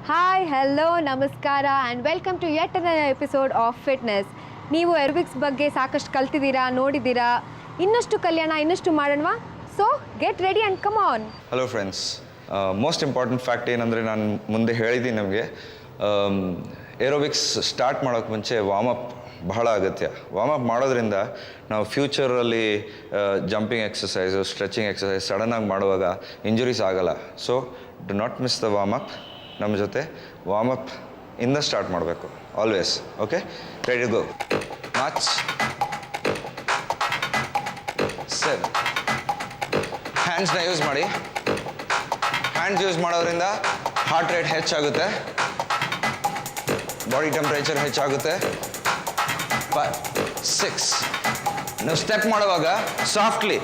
Hi hello ನಮಸ್ಕಾರ and welcome to yet another episode of fitness. ನೀವು aerobics ಬಗ್ಗೆ ಸಾಕಷ್ಟು ಕಲ್ತಿದ್ದೀರಾ, ನೋಡಿದ್ದೀರಾ. ಇನ್ನಷ್ಟು ಕಲ್ಯಾಣ, ಇನ್ನಷ್ಟು ಮಾಡೋಣವಾ? So get ready and come on. Hello friends, most important fact ಏನಂದರೆ ನಾನು ಮುಂದೆ ಹೇಳಿದ್ದೀನಿ ನಮಗೆ ಏರೋಬಿಕ್ಸ್ ಸ್ಟಾರ್ಟ್ ಮಾಡೋಕ್ಕೆ ಮುಂಚೆ ವಾರ್ಮಪ್ ಬಹಳ ಅಗತ್ಯ. ವಾರ್ಮಪ್ ಮಾಡೋದ್ರಿಂದ ನಾವು ಫ್ಯೂಚರಲ್ಲಿ ಜಂಪಿಂಗ್ ಎಕ್ಸಸೈಸು, ಸ್ಟ್ರೆಚಿಂಗ್ ಎಕ್ಸಸೈಸ್ ಸಡನ್ನಾಗಿ ಮಾಡುವಾಗ ಇಂಜುರೀಸ್ ಆಗಲ್ಲ. So do not miss the warm up. ನಮ್ಮ ಜೊತೆ ವಾರ್ಮಪ್ ಇಂದ ಸ್ಟಾರ್ಟ್ ಮಾಡಬೇಕು always. Okay, ready go. March. Sir, ಹ್ಯಾಂಡ್ಸ್ನ ಯೂಸ್ ಮಾಡಿ. ಹ್ಯಾಂಡ್ಸ್ ಯೂಸ್ ಮಾಡೋದ್ರಿಂದ ಹಾರ್ಟ್ ರೇಟ್ ಹೆಚ್ಚಾಗುತ್ತೆ, ಬಾಡಿ ಟೆಂಪ್ರೇಚರ್ ಹೆಚ್ಚಾಗುತ್ತೆ. 5, 6. ನೀವು ಸ್ಟೆಪ್ ಮಾಡುವಾಗ softly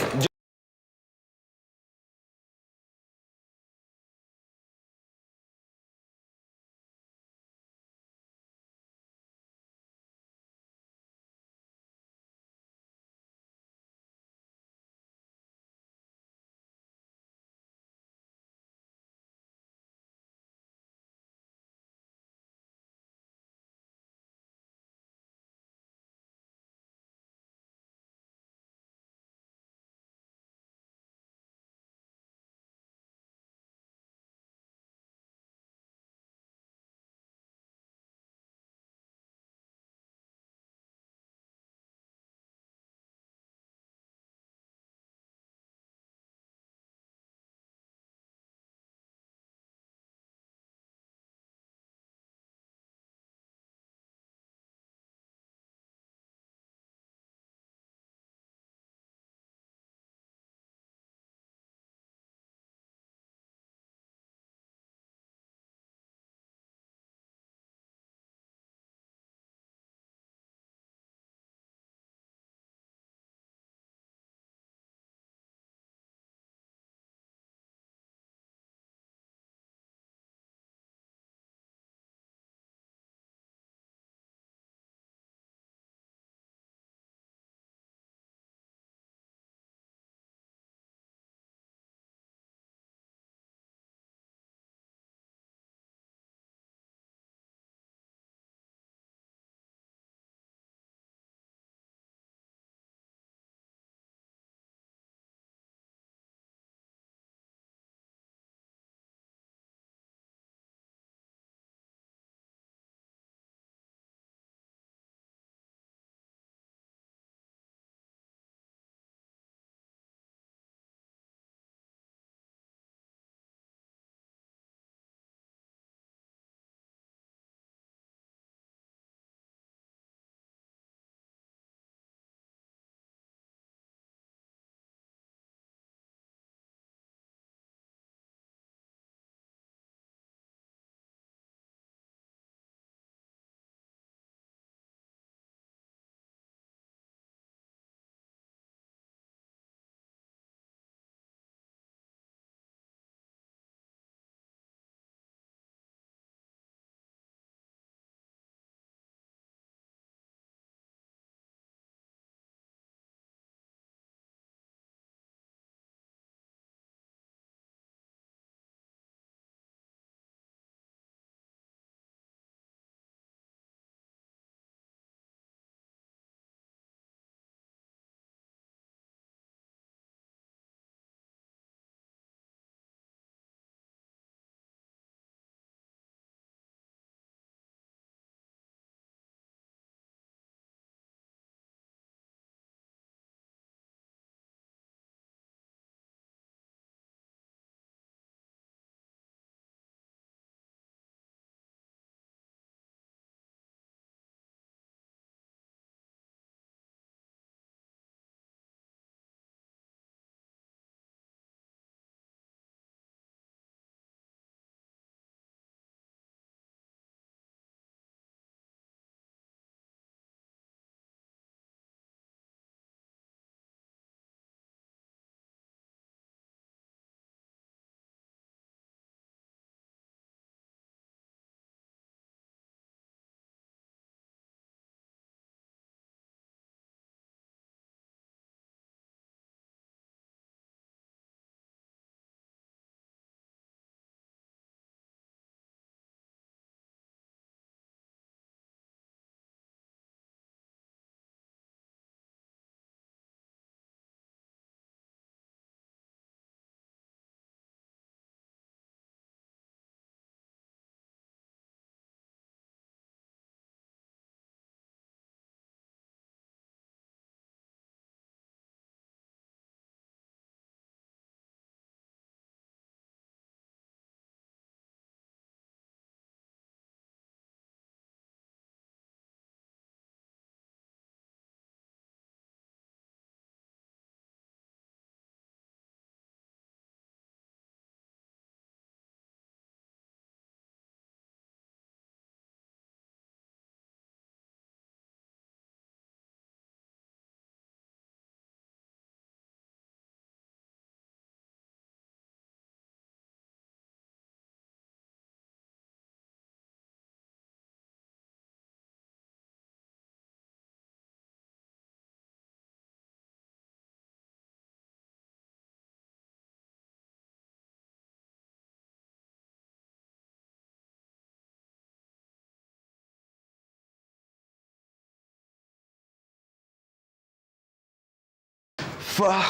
4,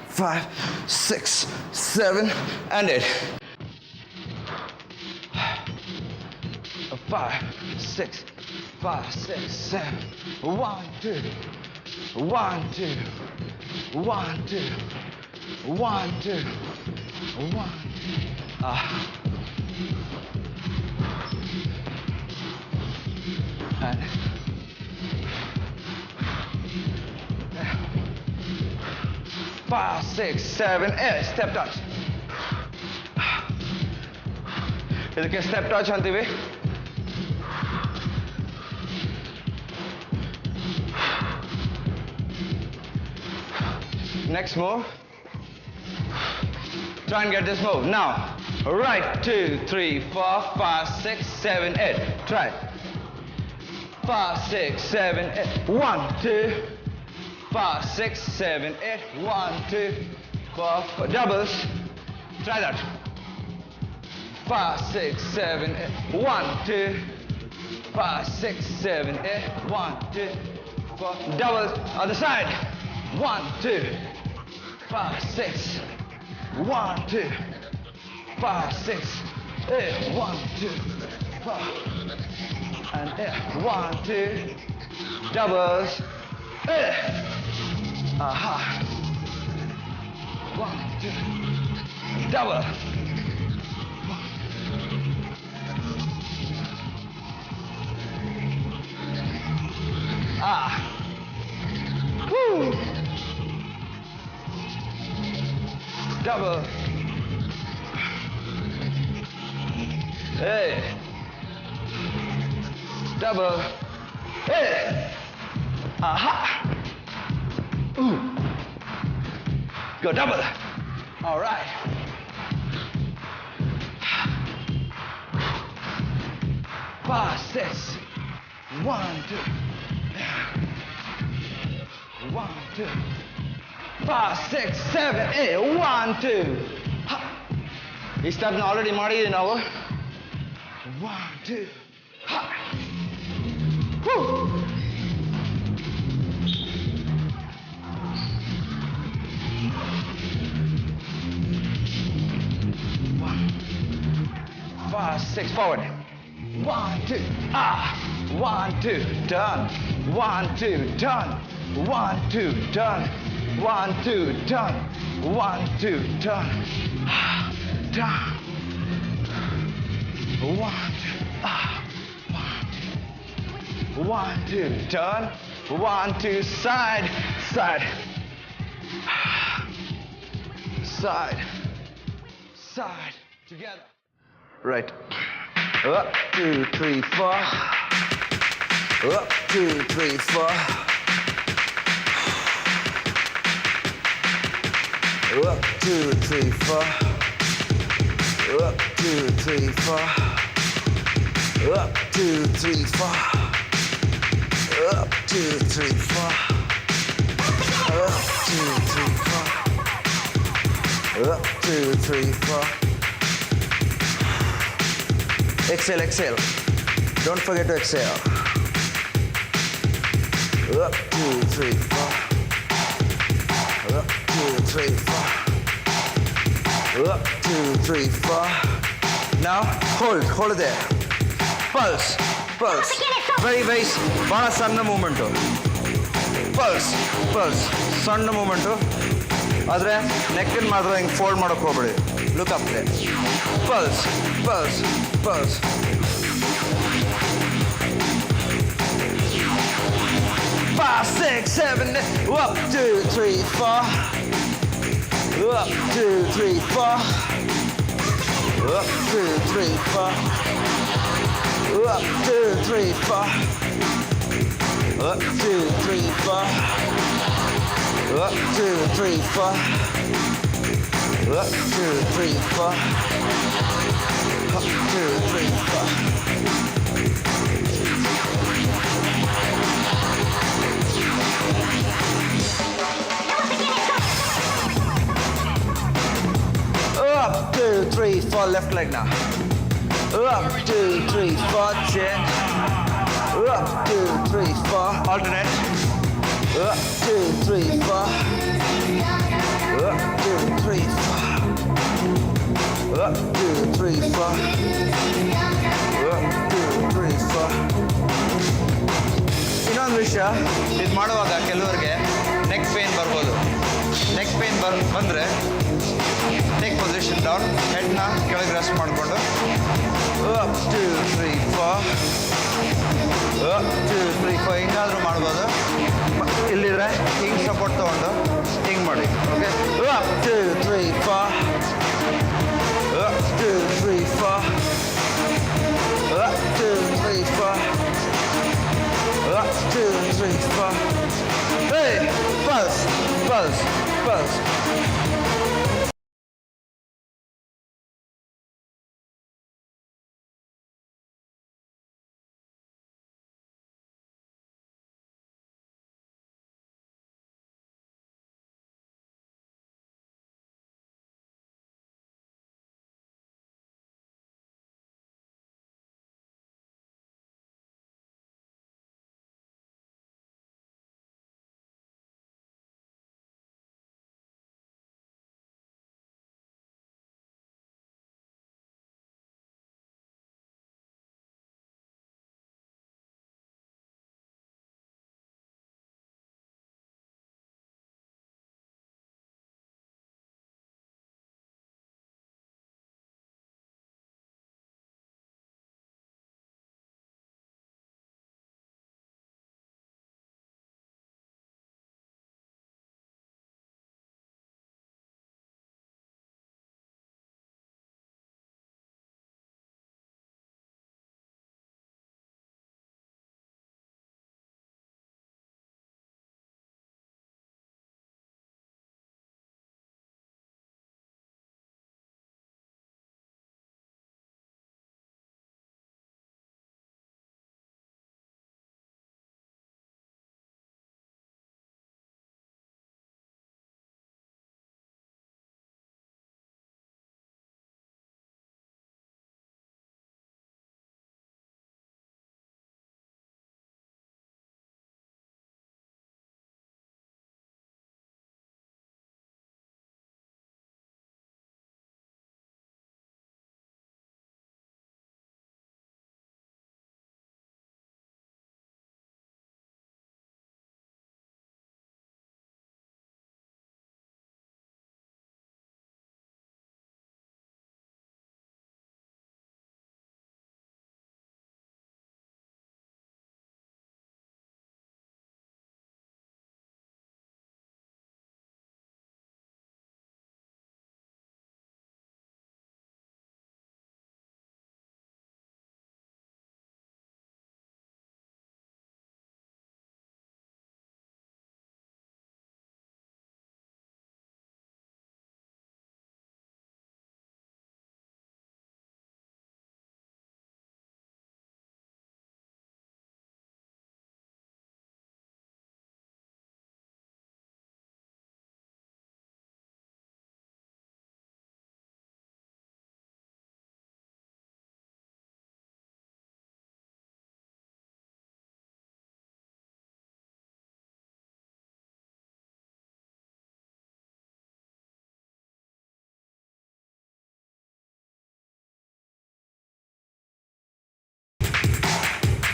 5, 6, 7, and 8. 5, 6, 5, 6, 7. 1, 2. 1, 2. 1, 2. 1, 2. 1. And 5, 6, 7, 8. Step touch. ಇದಕ್ಕೆ ಸ್ಟೆಪ್ ಟಚ್ ಅಂತೀವಿ. Next move. Try and get this move. Now, right, 2, 3, 4, 5, 6, 7, 8. Try. 5, 6, 7, 8. 1, 2, 5, 6, 7, 8. 1, 2, 4, 4. Doubles. Try that. 5, 6, 7, 8. 1, 2, 5, 6, 7, 8. 1, 2, 4. Doubles. Other side. 1, 2, 5, 6. 1, 2, 5, 6, 8. 1, 2, 4. And 8. 1, 2. Doubles. 8. Aha. 1, 2. Double. Ah. Woo. Double. Hey. Double. Hey. Aha. Ooh. Go double. All right. 5, 6. 1, 2. 1, 2. 5, 6, 7, 8. 1, 2. ಈ ಸ್ಟೆಪ್ನ already ಮಾಡಿದ್ದೀವಿ ನಾವು. 1, 2. 5, 6, forward. 1, 2, 1, 2, done. 1, 2, done. 1, 2, done. 1, 2, done. 1, 2, done. Done. 1, 2, 1, 2, done. 1, 2, side, side. Side, side, together. Right. Up, 2, 3, 4. Up, 2, 3, 4. Up, 2, 3, 4. Up, 2, 3, 4. Up, 2, 3, 4. Up, 2, 3, 4. Up, 2, 3, 4. Up, 2, 3, 4. Exhale, exhale. Don't forget to exhale. Up, 2, 3, 4. Up, 2, 3, 4. Up, 2, 3, 4. Now, hold there. Pulse, pulse. Very, very, bada sanna movement. Pulse, pulse. Sanna movement. Adre neck and matra hing fold madok hogಬೇಡಿ. Look up there. Pulse, pulse, pulse. Five, 6, 7, 8. Up, 2, 3, 4. Up, 2, 3, 4. Up, 2, 3, 4. Up, 2, 3, 4. Up, 2, 3, 4. Up, 2, 3, 4. Up, 2, 3, 4. Up, 2, 3, 4. Up, 2, 3, 4, left leg now. Up, 2, 3, 4, chin. Up, 2, 3, 4, alternate. 1, 2, 3, 4. 1, 2, 3, 4. 1, 2, 3, 4. 1, 2, 3, 4. ಇನ್ನೊಂದು ವಿಷಯ, ಇದು ಮಾಡುವಾಗ ಕೆಲವರಿಗೆ neck pain ಬರ್ಬೋದು. Neck pain ಬಂದರೆ take position down, ಹೆಡ್ನ ಕೆಳಗೆ rest ಮಾಡಿಕೊಂಡು 1, 2, 3, 4. 1, 2, 3, 4 ಹಿಂಗಾದರೂ ಮಾಡ್ಬೋದು. ಇಲ್ಲಿದ್ರೆ ಹಿಂಗೆ ಸಪೋರ್ಟ್ ತೊಗೊಂಡು ಹಿಂಗೆ ಮಾಡಿ. Okay 1, 2, 3, 4. 1, 2, 3, 4. 1, 2, 3, 4. 1, 2, 3, 4. Hey, pulse, pulse, pulse.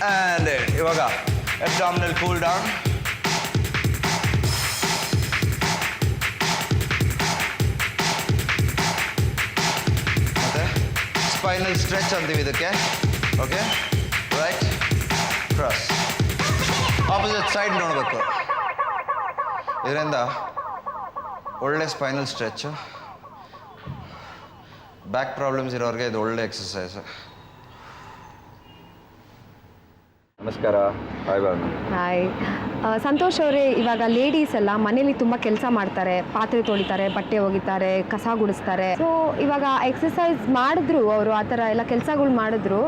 And ಇವಾಗ abdominal cool down. ಮತ್ತೆ ಸ್ಪೈನಲ್ ಸ್ಟ್ರೆಚ್ ಅಂತೀವಿ ಇದಕ್ಕೆ. Okay, right cross. Opposite side ನೋಡಬೇಕು. ಇದರಿಂದ ಒಳ್ಳೆ ಸ್ಪೈನಲ್ ಸ್ಟ್ರೆಚ್ಚು. ಬ್ಯಾಕ್ ಪ್ರಾಬ್ಲಮ್ಸ್ ಇರೋರಿಗೆ ಇದು ಒಳ್ಳೆ ಎಕ್ಸಸೈಸ್. ನಮಸ್ಕಾರ. ಹಾಯ್ ಬಾನು. ಹಾಯ್ ಸಂತೋಷ್ ಅವರೇ, ಇವಾಗ ಲೇಡೀಸ್ ಎಲ್ಲ ಮನೇಲಿ ತುಂಬ ಕೆಲಸ ಮಾಡ್ತಾರೆ, ಪಾತ್ರೆ ತೊಳಿತಾರೆ, ಬಟ್ಟೆ ಒಗಿತಾರೆ, ಕಸ ಗುಡಿಸ್ತಾರೆ. ಸೊ ಇವಾಗ ಎಕ್ಸಸೈಸ್ ಮಾಡಿದ್ರು ಅವರು, ಆ ಥರ ಎಲ್ಲ ಕೆಲಸಗಳು ಮಾಡಿದ್ರು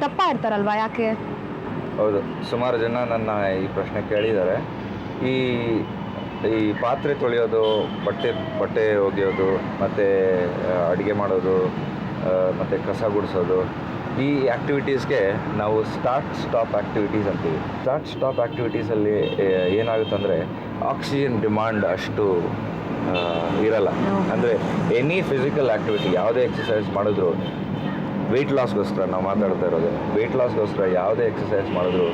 ದಪ್ಪ ಇರ್ತಾರಲ್ವಾ, ಯಾಕೆ? ಹೌದು, ಸುಮಾರು ಜನ ನನ್ನ ಈ ಪ್ರಶ್ನೆ ಕೇಳಿದ್ದಾರೆ. ಈ ಪಾತ್ರೆ ತೊಳೆಯೋದು, ಬಟ್ಟೆ ಒಗೆಯೋದು, ಮತ್ತು ಅಡುಗೆ ಮಾಡೋದು, ಮತ್ತು ಕಸ ಗುಡಿಸೋದು, ಈ ಆ್ಯಕ್ಟಿವಿಟೀಸ್ಗೆ ನಾವು ಸ್ಟಾರ್ಟ್ ಸ್ಟಾಪ್ ಆ್ಯಕ್ಟಿವಿಟೀಸ್ ಅಂತೀವಿ. ಸ್ಟಾರ್ಟ್ ಸ್ಟಾಪ್ ಆ್ಯಕ್ಟಿವಿಟೀಸಲ್ಲಿ ಏನಾಗುತ್ತಂದರೆ ಆಕ್ಸಿಜನ್ ಡಿಮಾಂಡ್ ಅಷ್ಟು ಇರಲ್ಲ. ಅಂದರೆ ಎನಿ ಫಿಸಿಕಲ್ ಆ್ಯಕ್ಟಿವಿಟಿ, ಯಾವುದೇ ಎಕ್ಸಸೈಸ್ ಮಾಡಿದ್ರು, ವೆಯ್ಟ್ ಲಾಸ್ಗೋಸ್ಕರ ನಾವು ಮಾತಾಡ್ತಾ ಇರೋದು, ವೆಯ್ಟ್ ಲಾಸ್ಗೋಸ್ಕರ ಯಾವುದೇ ಎಕ್ಸಸೈಸ್ ಮಾಡಿದ್ರು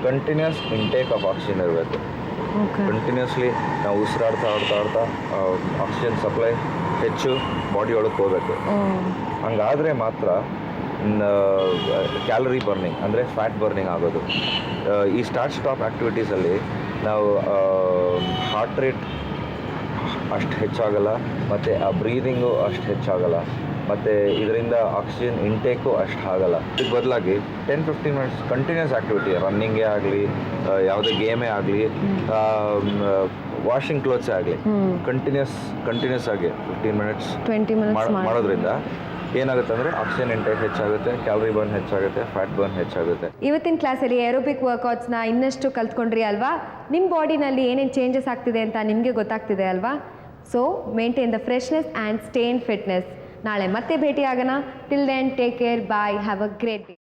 ಕಂಟಿನ್ಯೂಸ್ ಇಂಟೇಕ್ ಆಫ್ ಆಕ್ಸಿಜನ್ ಇರಬೇಕು. ಕಂಟಿನ್ಯೂಸ್ಲಿ ನಾವು ಉಸಿರಾಡ್ತಾ ಆಕ್ಸಿಜನ್ ಸಪ್ಲೈ ಹೆಚ್ಚು ಬಾಡಿ ಒಳಗೆ ಹೋಗಬೇಕು. ಹಂಗಾದರೆ ಮಾತ್ರ ಕ್ಯಾಲರಿ ಬರ್ನಿಂಗ್ ಅಂದರೆ ಫ್ಯಾಟ್ ಬರ್ನಿಂಗ್ ಆಗೋದು. ಈ ಸ್ಟಾರ್ಟ್ ಸ್ಟಾಪ್ ಆ್ಯಕ್ಟಿವಿಟೀಸಲ್ಲಿ ನಾವು ಹಾರ್ಟ್ ರೇಟ್ ಅಷ್ಟು ಹೆಚ್ಚಾಗಲ್ಲ, ಮತ್ತು ಆ ಬ್ರೀದಿಂಗು ಅಷ್ಟು ಹೆಚ್ಚಾಗಲ್ಲ, ಮತ್ತು ಇದರಿಂದ ಆಕ್ಸಿಜನ್ ಇಂಟೇಕು ಅಷ್ಟು ಆಗಲ್ಲ. ಇದಕ್ಕೆ ಬದಲಾಗಿ 10-15 ಮಿನಿಟ್ಸ್ ಕಂಟಿನ್ಯೂಸ್ ಆ್ಯಕ್ಟಿವಿಟಿ, ರನ್ನಿಂಗೇ ಆಗಲಿ, ಯಾವುದೇ ಗೇಮೇ ಆಗಲಿ, ವಾಷಿಂಗ್ ಕ್ಲೋತ್ಸೇ ಆಗಲಿ, ಕಂಟಿನ್ಯೂಸ್ ಆಗಿ 15 ಮಿನಿಟ್ಸ್ 20 ಮಿನಿಟ್ಸ್ ಮಾಡೋದ್ರಿಂದ ಏನಾಗುತ್ತೆ ಅಂದರೆ ಆಕ್ಸಿಜನ್ ಇಂಟೇಕ್ ಹೆಚ್ಚಾಗುತ್ತೆ, ಕ್ಯಾಲರಿ ಬರ್ನ್ ಹೆಚ್ಚಾಗುತ್ತೆ, ಫ್ಯಾಟ್ ಬರ್ನ್ ಹೆಚ್ಚಾಗುತ್ತೆ. ಇವತ್ತಿನ ಕ್ಲಾಸಲ್ಲಿ ಏರೋಬಿಕ್ ವರ್ಕೌಟ್ಸ್ನ ಇನ್ನಷ್ಟು ಕಲ್ತ್ಕೊಂಡ್ರಿ ಅಲ್ವಾ? ನಿಮ್ಮ ಬಾಡಿನಲ್ಲಿ ಏನೇನು ಚೇಂಜಸ್ ಆಗ್ತಿದೆ ಅಂತ ನಿಮಗೆ ಗೊತ್ತಾಗ್ತಿದೆ ಅಲ್ವಾ? So maintain the freshness and stay in fitness. ನಾಳೆ ಮತ್ತೆ ಭೇಟಿ ಆಗೋಣ. Till then take care, bye, have a great day.